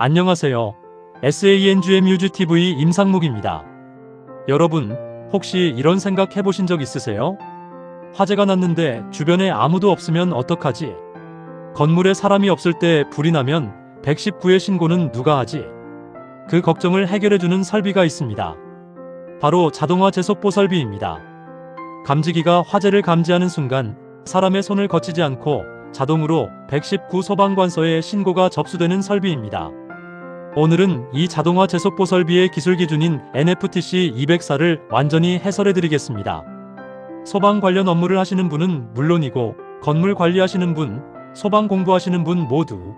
안녕하세요. SANGMUGTV 임상묵입니다. 여러분, 혹시 이런 생각 해보신 적 있으세요? 화재가 났는데 주변에 아무도 없으면 어떡하지? 건물에 사람이 없을 때 불이 나면 119에 신고는 누가 하지? 그 걱정을 해결해주는 설비가 있습니다. 바로 자동화 제속보 설비입니다. 감지기가 화재를 감지하는 순간 사람의 손을 거치지 않고 자동으로 119 소방관서에 신고가 접수되는 설비입니다. 오늘은 이 자동화 제속보 설비의 기술 기준인 NFTC 204를 완전히 해설해드리겠습니다. 소방 관련 업무를 하시는 분은 물론이고 건물 관리하시는 분, 소방 공부하시는 분 모두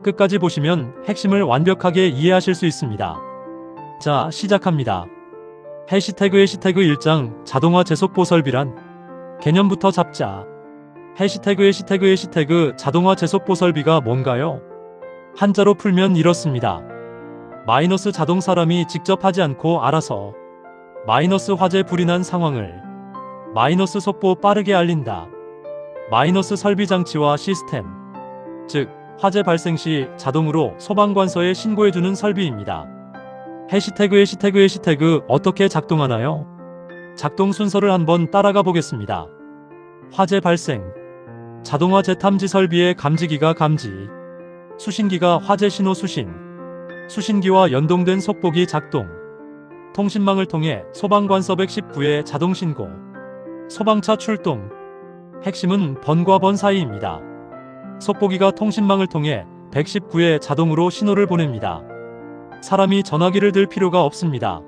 끝까지 보시면 핵심을 완벽하게 이해하실 수 있습니다. 자, 시작합니다. 해시태그 1장 자동화 제속보 설비란 개념부터 잡자. 해시태그 자동화 제속보 설비가 뭔가요? 한자로 풀면 이렇습니다. 마이너스 자동 사람이 직접 하지 않고 알아서 마이너스 화재 불이 난 상황을 마이너스 속보 빠르게 알린다. 마이너스 설비 장치와 시스템, 즉 화재 발생 시 자동으로 소방관서에 신고해주는 설비입니다. 해시태그 어떻게 작동하나요? 작동 순서를 한번 따라가 보겠습니다. 화재 발생, 자동화 재탐지 설비의 감지기가 감지, 수신기가 화재 신호 수신, 수신기와 연동된 속보기 작동, 통신망을 통해 소방관서 119에 자동 신고, 소방차 출동. 핵심은 번과 번 사이입니다. 속보기가 통신망을 통해 119에 자동으로 신호를 보냅니다. 사람이 전화기를 들 필요가 없습니다.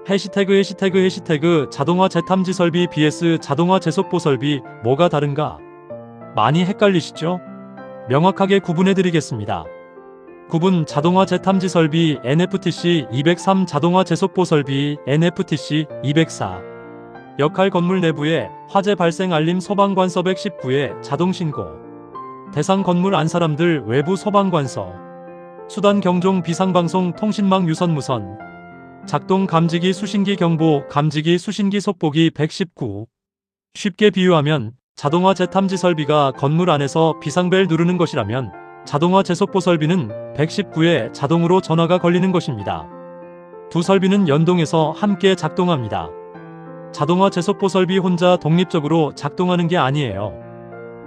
해시태그 자동화 재탐지 설비 vs 자동화 제속보 설비 뭐가 다른가? 많이 헷갈리시죠? 명확하게 구분해 드리겠습니다. 구분 자동화 재탐지 설비 NFTC 203 자동화 제속보 설비 NFTC 204 역할 건물 내부에 화재 발생 알림 소방관서 119에 자동 신고 대상 건물 안 사람들 외부 소방관서 수단 경종 비상방송 통신망 유선 무선 작동 감지기 수신기 경보 감지기 수신기 속보기 119 쉽게 비유하면 자동화 재탐지 설비가 건물 안에서 비상벨 누르는 것이라면 자동화 제속보 설비는 119에 자동으로 전화가 걸리는 것입니다. 두 설비는 연동해서 함께 작동합니다. 자동화 제속보 설비 혼자 독립적으로 작동하는 게 아니에요.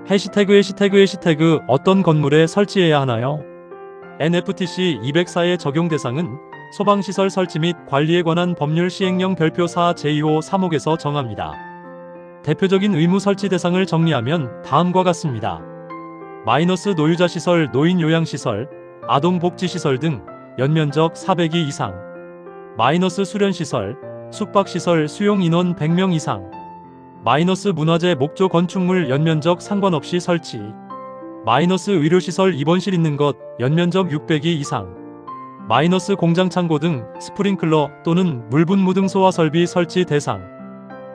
해시태그 어떤 건물에 설치해야 하나요? NFTC 204의 적용 대상은 소방시설 설치 및 관리에 관한 법률 시행령 별표 4 제2호 3호에서 정합니다. 대표적인 의무 설치 대상을 정리하면 다음과 같습니다. 마이너스 노유자 시설, 노인 요양 시설, 아동 복지 시설 등 연면적 400이 이상, 마이너스 수련 시설, 숙박 시설 수용 인원 100명 이상, 마이너스 문화재 목조 건축물 연면적 상관없이 설치, 마이너스 의료 시설 입원실 있는 것 연면적 600이 이상, 마이너스 공장 창고 등 스프링클러 또는 물분 무등 소화 설비 설치 대상,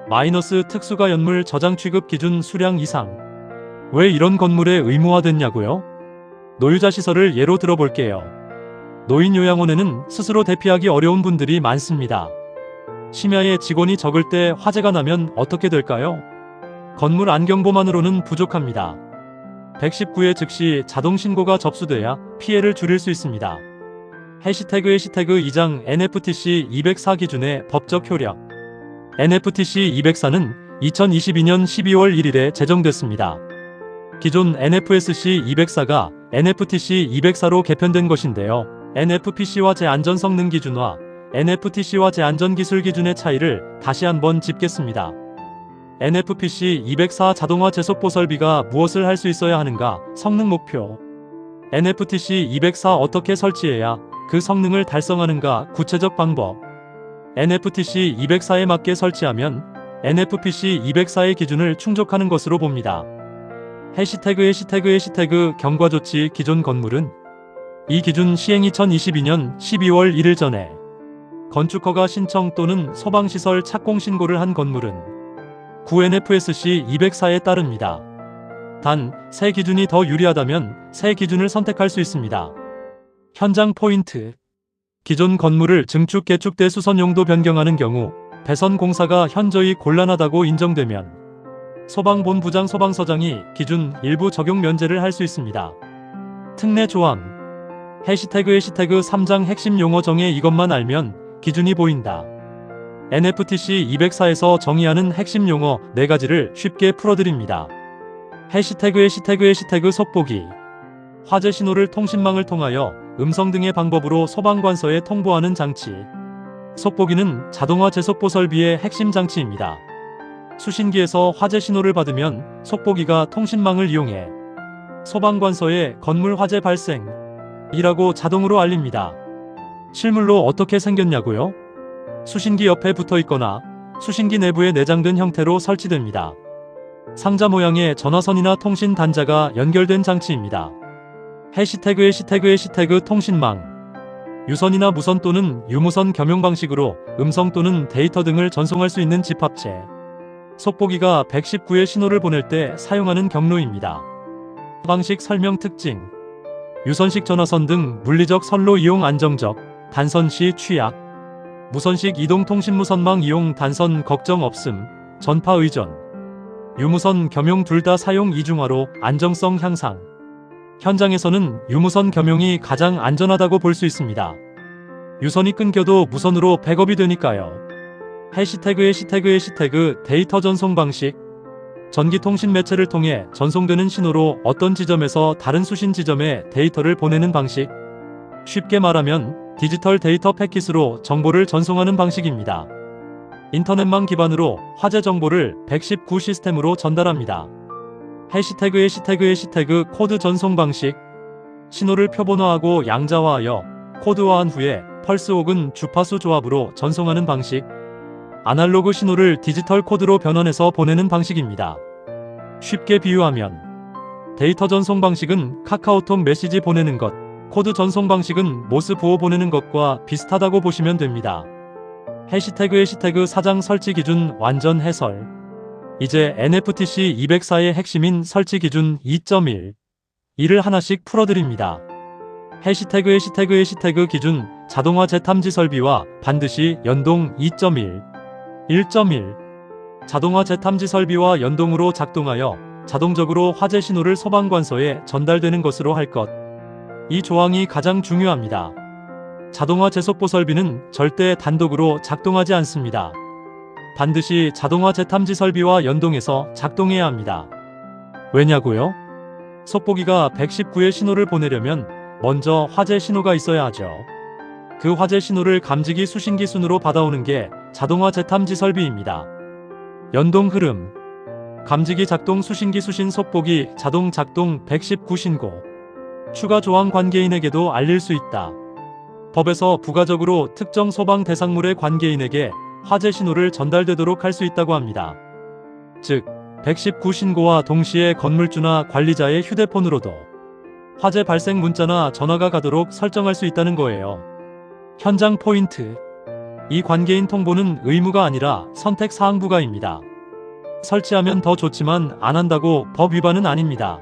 마이너스 특수가 연물 저장 취급 기준 수량 이상. 왜 이런 건물에 의무화됐냐고요? 노유자 시설을 예로 들어볼게요. 노인요양원에는 스스로 대피하기 어려운 분들이 많습니다. 심야에 직원이 적을 때 화재가 나면 어떻게 될까요? 건물 안경보만으로는 부족합니다. 119에 즉시 자동 신고가 접수돼야 피해를 줄일 수 있습니다. 해시태그 2장 NFTC 204 기준의 법적 효력. NFTC 204는 2022년 12월 1일에 제정됐습니다. 기존 NFSC 204가 NFTC 204로 개편된 것인데요. NFPC와 제안전 성능 기준화, NFTC와 제안전 기술 기준의 차이를 다시 한번 짚겠습니다. NFPC 204 자동화 제속보 설비가 무엇을 할 수 있어야 하는가? 성능 목표. NFTC 204 어떻게 설치해야 그 성능을 달성하는가? 구체적 방법. NFTC 204에 맞게 설치하면 NFPC 204의 기준을 충족하는 것으로 봅니다. 해시태그 경과조치 기존 건물은 이 기준 시행 2022년 12월 1일 전에 건축허가 신청 또는 소방시설 착공 신고를 한 건물은 9NFSC 204에 따릅니다. 단, 새 기준이 더 유리하다면 새 기준을 선택할 수 있습니다. 현장 포인트. 기존 건물을 증축 개축 대수선 용도 변경하는 경우 배선 공사가 현저히 곤란하다고 인정되면 소방본부장 소방서장이 기준 일부 적용 면제를 할 수 있습니다. 특례 조항. 해시태그 3장 핵심 용어 정의 이것만 알면 기준이 보인다. NFTC 204에서 정의하는 핵심 용어 4가지를 쉽게 풀어드립니다. 해시태그 속보기. 화재 신호를 통신망을 통하여 음성 등의 방법으로 소방관서에 통보하는 장치. 속보기는 자동화 재속보 설비의 핵심 장치입니다. 수신기에서 화재 신호를 받으면 속보기가 통신망을 이용해 소방관서에 건물 화재 발생이라고 자동으로 알립니다. 실물로 어떻게 생겼냐고요? 수신기 옆에 붙어 있거나 수신기 내부에 내장된 형태로 설치됩니다. 상자 모양의 전화선이나 통신 단자가 연결된 장치입니다. 해시태그 통신망. 유선이나 무선 또는 유무선 겸용 방식으로 음성 또는 데이터 등을 전송할 수 있는 집합체. 속보기가 119의 신호를 보낼 때 사용하는 경로입니다. 방식 설명 특징. 유선식 전화선 등 물리적 선로 이용 안정적, 단선 시 취약. 무선식 이동통신무선망 이용 단선 걱정 없음, 전파 의존. 유무선 겸용 둘 다 사용 이중화로 안정성 향상. 현장에서는 유무선 겸용이 가장 안전하다고 볼 수 있습니다. 유선이 끊겨도 무선으로 백업이 되니까요. 해시태그 데이터 전송 방식. 전기통신 매체를 통해 전송되는 신호로 어떤 지점에서 다른 수신 지점에 데이터를 보내는 방식. 쉽게 말하면 디지털 데이터 패킷으로 정보를 전송하는 방식입니다. 인터넷망 기반으로 화재 정보를 119 시스템으로 전달합니다. 해시태그 코드 전송 방식. 신호를 표본화하고 양자화하여 코드화한 후에 펄스 혹은 주파수 조합으로 전송하는 방식. 아날로그 신호를 디지털 코드로 변환해서 보내는 방식입니다. 쉽게 비유하면 데이터 전송 방식은 카카오톡 메시지 보내는 것, 코드 전송 방식은 모스 부호 보내는 것과 비슷하다고 보시면 됩니다. 해시태그 4장 설치 기준 완전 해설. 이제 NFTC 204의 핵심인 설치 기준 2.1. 이를 하나씩 풀어드립니다. 해시태그 기준 자동화 재탐지 설비와 반드시 연동 2.1. 1.1. 자동화 재탐지 설비와 연동으로 작동하여 자동적으로 화재 신호를 소방관서에 전달되는 것으로 할 것. 이 조항이 가장 중요합니다. 자동화 재속보 설비는 절대 단독으로 작동하지 않습니다. 반드시 자동화 재탐지 설비와 연동해서 작동해야 합니다. 왜냐고요? 속보기가 119의 신호를 보내려면 먼저 화재 신호가 있어야 하죠. 그 화재 신호를 감지기 수신기 순으로 받아오는 게 자동화 재탐지 설비입니다. 연동 흐름. 감지기 작동 수신기 수신 속보기 자동 작동 119 신고. 추가 조항 관계인에게도 알릴 수 있다. 법에서 부가적으로 특정 소방 대상물의 관계인에게 화재 신호를 전달되도록 할 수 있다고 합니다. 즉, 119 신고와 동시에 건물주나 관리자의 휴대폰으로도 화재 발생 문자나 전화가 가도록 설정할 수 있다는 거예요. 현장 포인트. 이 관계인 통보는 의무가 아니라 선택사항 부가입니다. 설치하면 더 좋지만 안 한다고 법 위반은 아닙니다.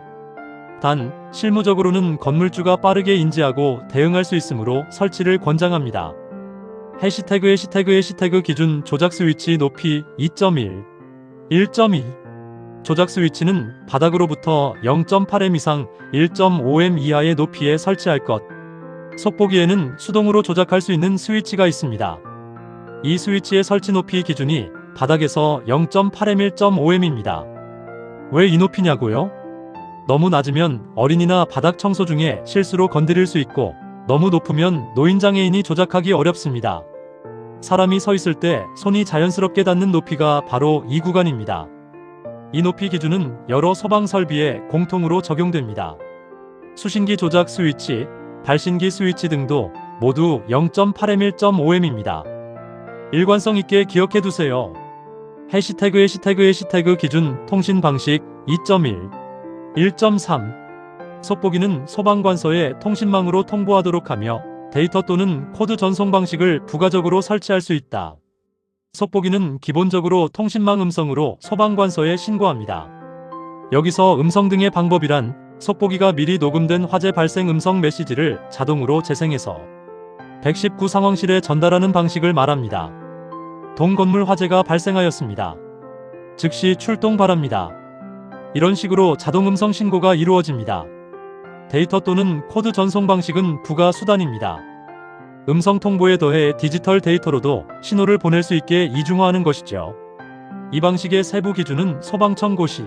단, 실무적으로는 건물주가 빠르게 인지하고 대응할 수 있으므로 설치를 권장합니다. 해시태그 기준 조작 스위치 높이 2.1, 1.2. 조작 스위치는 바닥으로부터 0.8m 이상 1.5m 이하의 높이에 설치할 것. 속보기에는 수동으로 조작할 수 있는 스위치가 있습니다. 이 스위치의 설치 높이 기준이 바닥에서 0.8m, 1.5m입니다. 왜 이 높이냐고요? 너무 낮으면 어린이나 바닥 청소 중에 실수로 건드릴 수 있고 너무 높으면 노인장애인이 조작하기 어렵습니다. 사람이 서 있을 때 손이 자연스럽게 닿는 높이가 바로 이 구간입니다. 이 높이 기준은 여러 소방 설비에 공통으로 적용됩니다. 수신기 조작 스위치, 발신기 스위치 등도 모두 0.8m, 1.5m입니다. 일관성 있게 기억해 두세요. 해시태그 기준 통신 방식 2.1, 1.3. 속보기는 소방관서에 통신망으로 통보하도록 하며 데이터 또는 코드 전송 방식을 부가적으로 설치할 수 있다. 속보기는 기본적으로 통신망 음성으로 소방관서에 신고합니다. 여기서 음성 등의 방법이란 속보기가 미리 녹음된 화재 발생 음성 메시지를 자동으로 재생해서 119 상황실에 전달하는 방식을 말합니다. 동건물 화재가 발생하였습니다. 즉시 출동 바랍니다. 이런 식으로 자동 음성 신고가 이루어집니다. 데이터 또는 코드 전송 방식은 부가 수단입니다. 음성 통보에 더해 디지털 데이터로도 신호를 보낼 수 있게 이중화하는 것이죠. 이 방식의 세부 기준은 소방청 고시,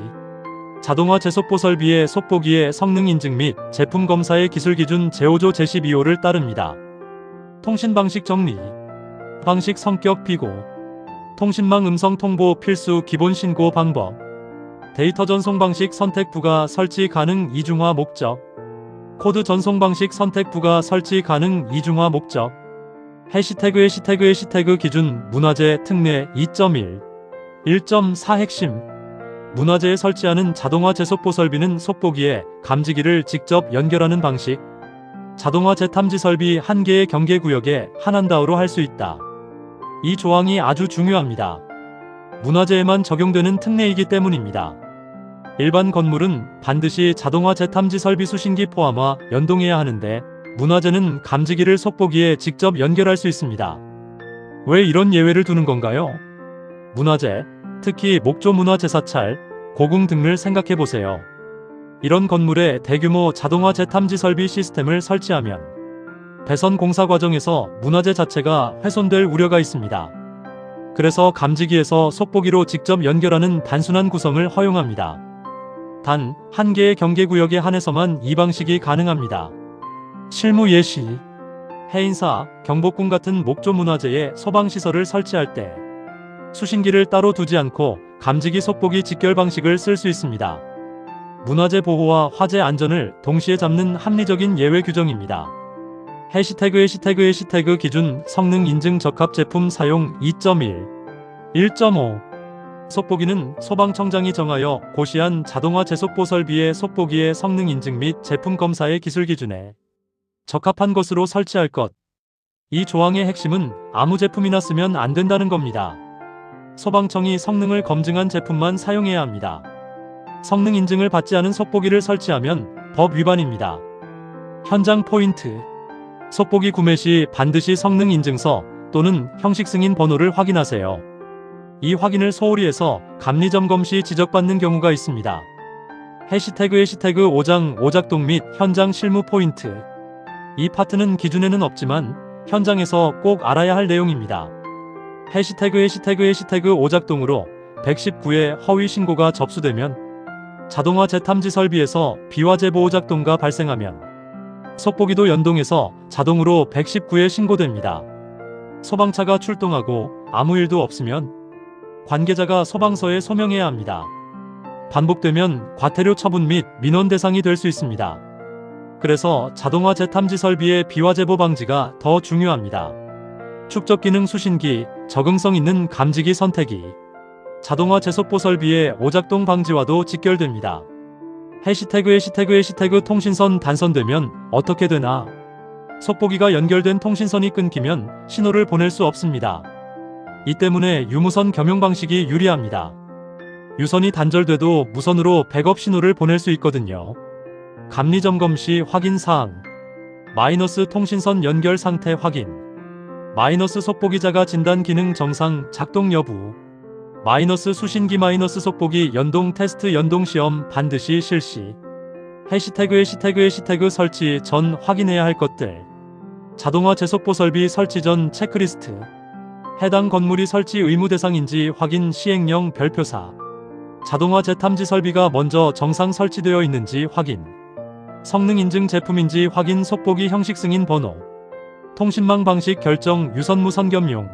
자동화 제속보 설비의 속보기의 성능 인증 및 제품 검사의 기술 기준 제5조 제12호를 따릅니다. 통신 방식 정리, 방식 성격 비고, 통신망 음성 통보 필수 기본 신고 방법, 데이터 전송 방식 선택 부가 설치 가능 이중화 목적, 코드 전송 방식 선택 부가 설치 가능 이중화 목적, 해시태그 기준 문화재 특례 2.1, 1.4 핵심, 문화재에 설치하는 자동화 제속보 설비는 속보기에 감지기를 직접 연결하는 방식, 자동화 재탐지 설비 1개의 경계구역에 한한다우로 할 수 있다. 이 조항이 아주 중요합니다. 문화재에만 적용되는 특례이기 때문입니다. 일반 건물은 반드시 자동화 재탐지 설비 수신기 포함화 연동해야 하는데 문화재는 감지기를 속보기에 직접 연결할 수 있습니다. 왜 이런 예외를 두는 건가요? 문화재, 특히 목조 문화재 사찰, 고궁 등을 생각해보세요. 이런 건물에 대규모 자동화 재탐지 설비 시스템을 설치하면 배선 공사 과정에서 문화재 자체가 훼손될 우려가 있습니다. 그래서 감지기에서 속보기로 직접 연결하는 단순한 구성을 허용합니다. 단, 1개의 경계구역에 한해서만 이 방식이 가능합니다. 실무 예시, 해인사, 경복궁 같은 목조 문화재에 소방시설을 설치할 때 수신기를 따로 두지 않고 감지기 속보기 직결 방식을 쓸 수 있습니다. 문화재 보호와 화재 안전을 동시에 잡는 합리적인 예외 규정입니다. 해시태그 기준 성능 인증 적합 제품 사용 2.1, 1.5 속보기는 소방청장이 정하여 고시한 자동화 제속보 설비의 속보기의 성능 인증 및 제품 검사의 기술 기준에 적합한 것으로 설치할 것. 이 조항의 핵심은 아무 제품이나 쓰면 안 된다는 겁니다. 소방청이 성능을 검증한 제품만 사용해야 합니다. 성능 인증을 받지 않은 속보기를 설치하면 법 위반입니다. 현장 포인트. 속보기 구매 시 반드시 성능 인증서 또는 형식 승인 번호를 확인하세요. 이 확인을 소홀히 해서 감리 점검 시 지적받는 경우가 있습니다. 해시태그 오작동 및 현장 실무 포인트. 이 파트는 기준에는 없지만 현장에서 꼭 알아야 할 내용입니다. 해시태그 오작동으로 119의 허위 신고가 접수되면 자동화 재탐지 설비에서 비화재보 오작동가 발생하면 속보기도 연동해서 자동으로 119에 신고됩니다. 소방차가 출동하고 아무 일도 없으면 관계자가 소방서에 소명해야 합니다. 반복되면 과태료 처분 및 민원 대상이 될 수 있습니다. 그래서 자동화 재탐지 설비의 비화재보 방지가 더 중요합니다. 축적 기능 수신기, 적응성 있는 감지기 선택이 자동화 제속보 설비의 오작동 방지와도 직결됩니다. 해시태그 통신선 단선되면 어떻게 되나? 속보기가 연결된 통신선이 끊기면 신호를 보낼 수 없습니다. 이 때문에 유무선 겸용 방식이 유리합니다. 유선이 단절돼도 무선으로 백업 신호를 보낼 수 있거든요. 감리 점검 시 확인 사항. 마이너스 통신선 연결 상태 확인. 마이너스 속보기자가 진단 기능 정상 작동 여부. 마이너스 수신기 마이너스 속보기 연동 테스트 연동 시험 반드시 실시. 해시태그 설치 전 확인해야 할 것들. 자동화 제속보 설비 설치 전 체크리스트. 해당 건물이 설치 의무 대상인지 확인 시행령 별표사. 자동화 재탐지 설비가 먼저 정상 설치되어 있는지 확인. 성능 인증 제품인지 확인 속보기 형식 승인 번호. 통신망 방식 결정 유선무선 겸용.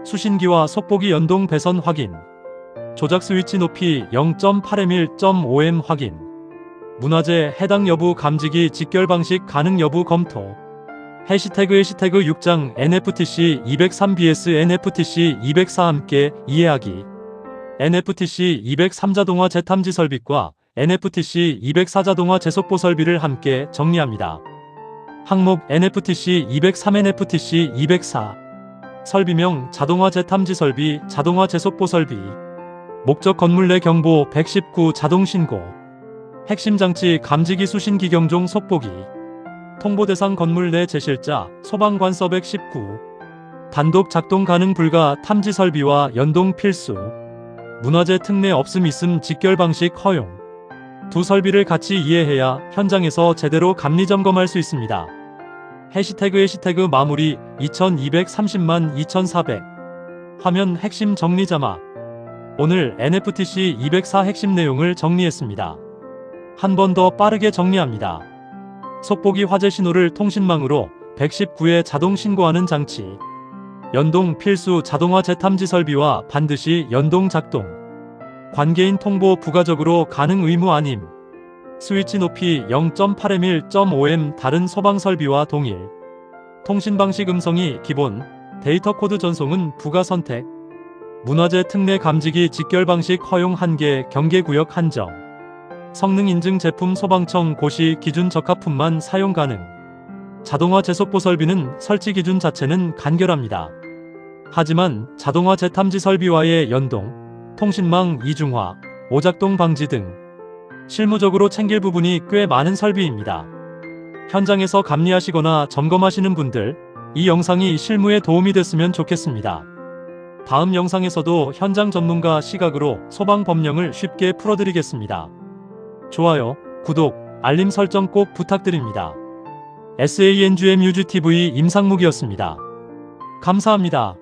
수신기와 속보기 연동 배선 확인. 조작 스위치 높이 0.8m 1.5m 확인. 문화재 해당 여부 감지기 직결 방식 가능 여부 검토. 해시태그 6장 NFTC 203BS NFTC 204 함께 이해하기. NFTC 203 자동화 재탐지 설비과 NFTC 204 자동화 제속보 설비를 함께 정리합니다. 항목 NFTC 203 NFTC 204 설비명 자동화 재탐지 설비 자동화 제속보 설비 목적 건물 내 경보 119 자동신고 핵심 장치 감지기 수신기 경종 속보기 통보 대상 건물 내 제실자 소방관서 119 단독 작동 가능 불가 탐지 설비와 연동 필수 문화재 특례 없음 있음 직결 방식 허용 두 설비를 같이 이해해야 현장에서 제대로 감리 점검할 수 있습니다. 해시태그 마무리 2230만 2400 화면 핵심 정리 자막. 오늘 NFTC 204 핵심 내용을 정리했습니다. 한 번 더 빠르게 정리합니다. 속보기 화재 신호를 통신망으로 119에 자동 신고하는 장치. 연동 필수 자동화 재탐지 설비와 반드시 연동 작동. 관계인 통보 부가적으로 가능 의무 아님. 스위치 높이 0.8m 1.5m 다른 소방 설비와 동일. 통신 방식 음성이 기본, 데이터 코드 전송은 부가 선택. 문화재 특례 감지기 직결 방식 허용 한계 경계구역 한정. 성능 인증 제품 소방청 고시 기준 적합품만 사용 가능. 자동화 재속보 설비는 설치 기준 자체는 간결합니다. 하지만 자동화 재탐지 설비와의 연동, 통신망 이중화, 오작동 방지 등 실무적으로 챙길 부분이 꽤 많은 설비입니다. 현장에서 감리하시거나 점검하시는 분들, 이 영상이 실무에 도움이 됐으면 좋겠습니다. 다음 영상에서도 현장 전문가 시각으로 소방 법령을 쉽게 풀어드리겠습니다. 좋아요, 구독, 알림 설정 꼭 부탁드립니다. SANGMUGTV 임상묵이었습니다. 감사합니다.